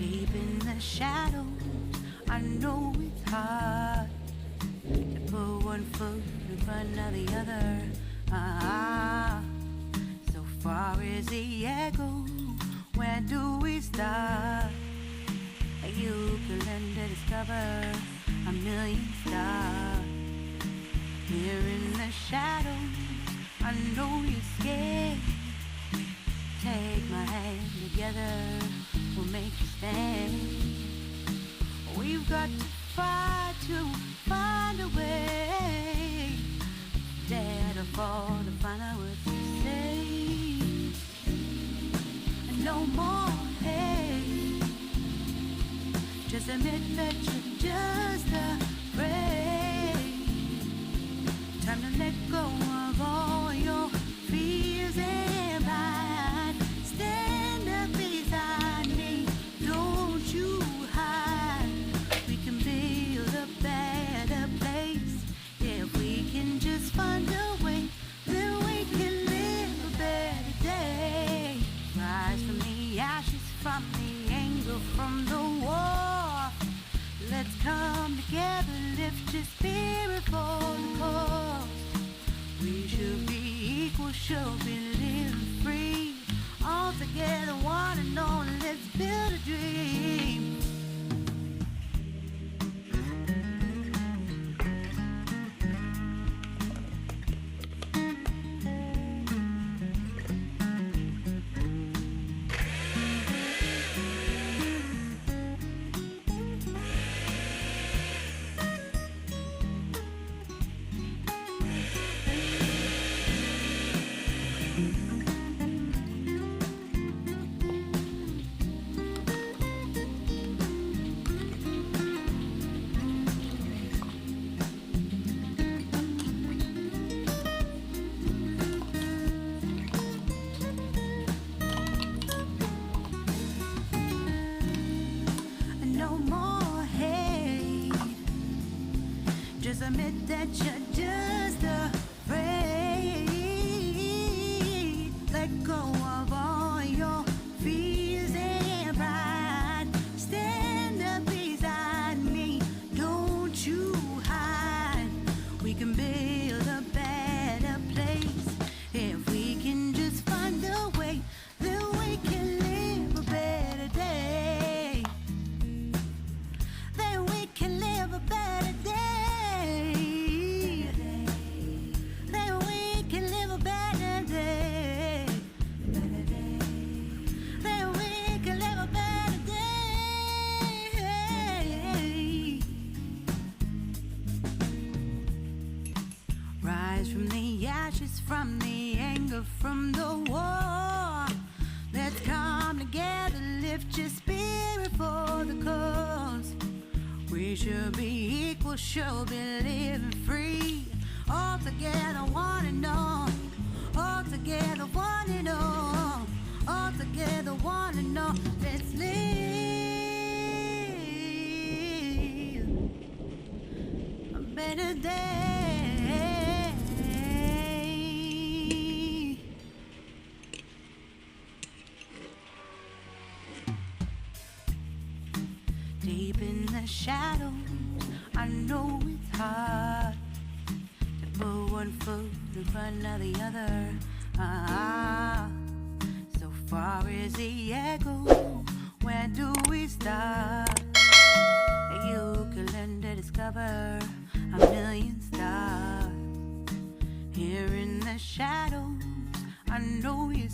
Deep in the shadows, I know it's hard to put one foot in front of the other. So far as the echo, where do we start? You can learn to discover a million stars. Here in the shadows, I know you're scared. Take my hand together, we'll make a stand. We've got to fight to find a way. Dare to fall to find out what to say. And no more hate. Just admit that you're just afraid. Time to let go of all your fears and pride. Stand up beside me, don't you hide. We can build a better place. Yeah, if we can just find a way, then we can live a better day. Rise from the ashes, from the anger, from the war. Let's come together, lift your spirit for the cause. We should be equal, should be living free. All together, one and all, let's build a dream. Just admit that you're just afraid. Let go of all your fears and pride. Stand up beside me, don't you hide. We can build a better place. If we can just find a way, then we can live a better day. Then we can live a better day. From the ashes, from the anger, from the war. Let's come together, lift your spirit for the cause. We should be equal, should be living free. All together, one and all. All together, one and all. All together, one and all. Let's live a better day. Deep in the shadows, I know it's hard to put one foot in front of the other. So far as the echo, where do we start? You can learn to discover a million stars. Here in the shadows, I know you